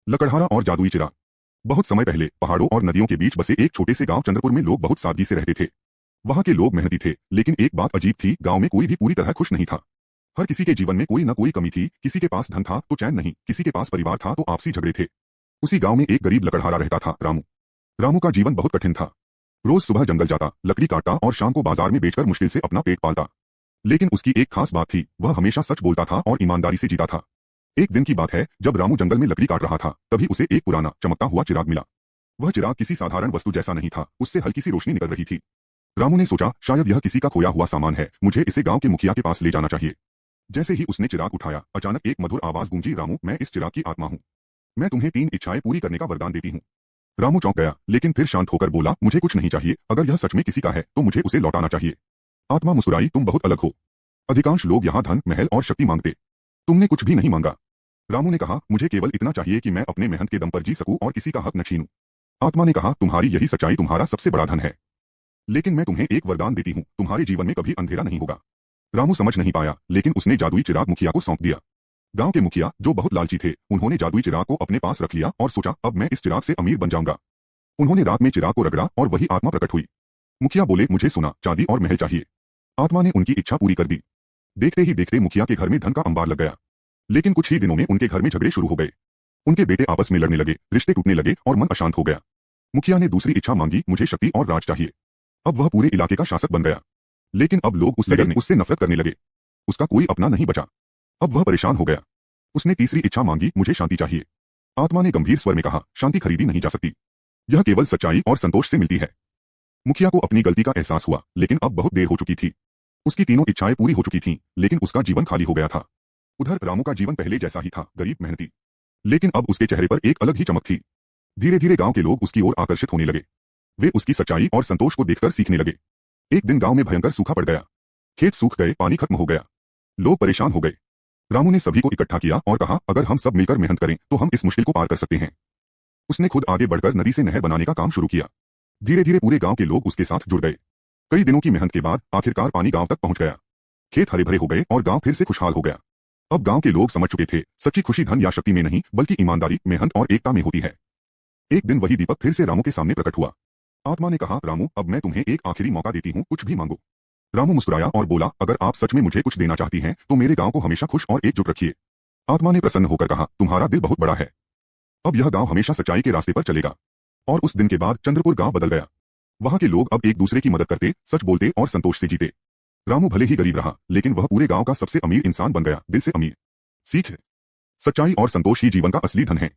लकड़हारा और जादुई चिराग। बहुत समय पहले पहाड़ों और नदियों के बीच बसे एक छोटे से गांव चंद्रपुर में लोग बहुत सादगी से रहते थे। वहां के लोग मेहनती थे, लेकिन एक बात अजीब थी, गांव में कोई भी पूरी तरह खुश नहीं था। हर किसी के जीवन में कोई न कोई कमी थी, किसी के पास धन था तो चैन नहीं, किसी के पास परिवार था तो आपसी झगड़े थे। उसी गांव में एक गरीब लकड़हारा रहता था, रामू। रामू का जीवन बहुत कठिन था। रोज सुबह जंगल जाता, लकड़ी काटता और शाम को बाजार में बेचकर मुश्किल से अपना पेट पालता। लेकिन उसकी एक खास बात थी, वह हमेशा सच बोलता था और ईमानदारी से जीता था। एक दिन की बात है, जब रामू जंगल में लकड़ी काट रहा था, तभी उसे एक पुराना चमकता हुआ चिराग मिला। वह चिराग किसी साधारण वस्तु जैसा नहीं था, उससे हल्की सी रोशनी निकल रही थी। रामू ने सोचा, शायद यह किसी का खोया हुआ सामान है, मुझे इसे गांव के मुखिया के पास ले जाना चाहिए। जैसे ही उसने चिराग उठाया, अचानक एक मधुर आवाज गूंजी, रामू, मैं इस चिराग की आत्मा हूँ। मैं तुम्हें 3 इच्छाएं पूरी करने का वरदान देती हूँ। रामू चौंक गया, लेकिन फिर शांत होकर बोला, मुझे कुछ नहीं चाहिए, अगर यह सच में किसी का है तो मुझे उसे लौटाना चाहिए। आत्मा मुस्कुराई, तुम बहुत अलग हो। अधिकांश लोग यहाँ धन, महल और शक्ति मांगते, तुमने कुछ भी नहीं मांगा। रामू ने कहा, मुझे केवल इतना चाहिए कि मैं अपने मेहनत के दम पर जी सकूं और किसी का हक न छीनूं। आत्मा ने कहा, तुम्हारी यही सच्चाई तुम्हारा सबसे बड़ा धन है। लेकिन मैं तुम्हें एक वरदान देती हूँ, तुम्हारे जीवन में कभी अंधेरा नहीं होगा। रामू समझ नहीं पाया, लेकिन उसने जादुई चिराग मुखिया को सौंप दिया। गांव के मुखिया, जो बहुत लालची थे, उन्होंने जादुई चिराग को अपने पास रख लिया और सोचा, अब मैं इस चिराग से अमीर बन जाऊंगा। उन्होंने रात में चिराग को रगड़ा और वही आत्मा प्रकट हुई। मुखिया बोले, मुझे सोना, चांदी और महल चाहिए। आत्मा ने उनकी इच्छा पूरी कर दी। देखते ही देखते मुखिया के घर में धन का अंबार लग गया। लेकिन कुछ ही दिनों में उनके घर में झगड़े शुरू हो गए। उनके बेटे आपस में लड़ने लगे, रिश्ते टूटने लगे और मन अशांत हो गया। मुखिया ने दूसरी इच्छा मांगी, मुझे शक्ति और राज चाहिए। अब वह पूरे इलाके का शासक बन गया। लेकिन अब लोग उससे नफरत करने लगे। उसका कोई अपना नहीं बचा। अब वह परेशान हो गया। उसने तीसरी इच्छा मांगी, मुझे शांति चाहिए। आत्मा ने गंभीर स्वर में कहा, शांति खरीदी नहीं जा सकती, यह केवल सच्चाई और संतोष से मिलती है। मुखिया को अपनी गलती का एहसास हुआ, लेकिन अब बहुत देर हो चुकी थी। उसकी तीनों इच्छाएं पूरी हो चुकी थीं, लेकिन उसका जीवन खाली हो गया था। उधर रामू का जीवन पहले जैसा ही था, गरीब, मेहनती। लेकिन अब उसके चेहरे पर एक अलग ही चमक थी। धीरे धीरे गांव के लोग उसकी ओर आकर्षित होने लगे। वे उसकी सच्चाई और संतोष को देखकर सीखने लगे। एक दिन गांव में भयंकर सूखा पड़ गया। खेत सूख गए, पानी खत्म हो गया। लोग परेशान हो गए। रामू ने सभी को इकट्ठा किया और कहा, अगर हम सब मिलकर मेहनत करें तो हम इस मुश्किल को पार कर सकते हैं। उसने खुद आगे बढ़कर नदी से नहर बनाने का काम शुरू किया। धीरे धीरे पूरे गांव के लोग उसके साथ जुड़ गए। कई दिनों की मेहनत के बाद आखिरकार पानी गांव तक पहुंच गया। खेत हरे भरे हो गए और गांव फिर से खुशहाल हो गया। अब गांव के लोग समझ चुके थे, सच्ची खुशी धन या शक्ति में नहीं, बल्कि ईमानदारी, मेहनत और एकता में होती है। एक दिन वही दीपक फिर से रामू के सामने प्रकट हुआ। आत्मा ने कहा, रामू, अब मैं तुम्हें एक आखिरी मौका देती हूँ, कुछ भी मांगो। रामू मुस्कुराया और बोला, अगर आप सच में मुझे कुछ देना चाहती हैं तो मेरे गांव को हमेशा खुश और एकजुट रखिए। आत्मा ने प्रसन्न होकर कहा, तुम्हारा दिल बहुत बड़ा है। अब यह गांव हमेशा सच्चाई के रास्ते पर चलेगा। और उस दिन के बाद चंद्रपुर गांव बदल गया। वहां के लोग अब एक दूसरे की मदद करते, सच बोलते और संतोष से जीते। रामू भले ही गरीब रहा, लेकिन वह पूरे गांव का सबसे अमीर इंसान बन गया, दिल से अमीर। सीख, सच्चाई और संतोष ही जीवन का असली धन है।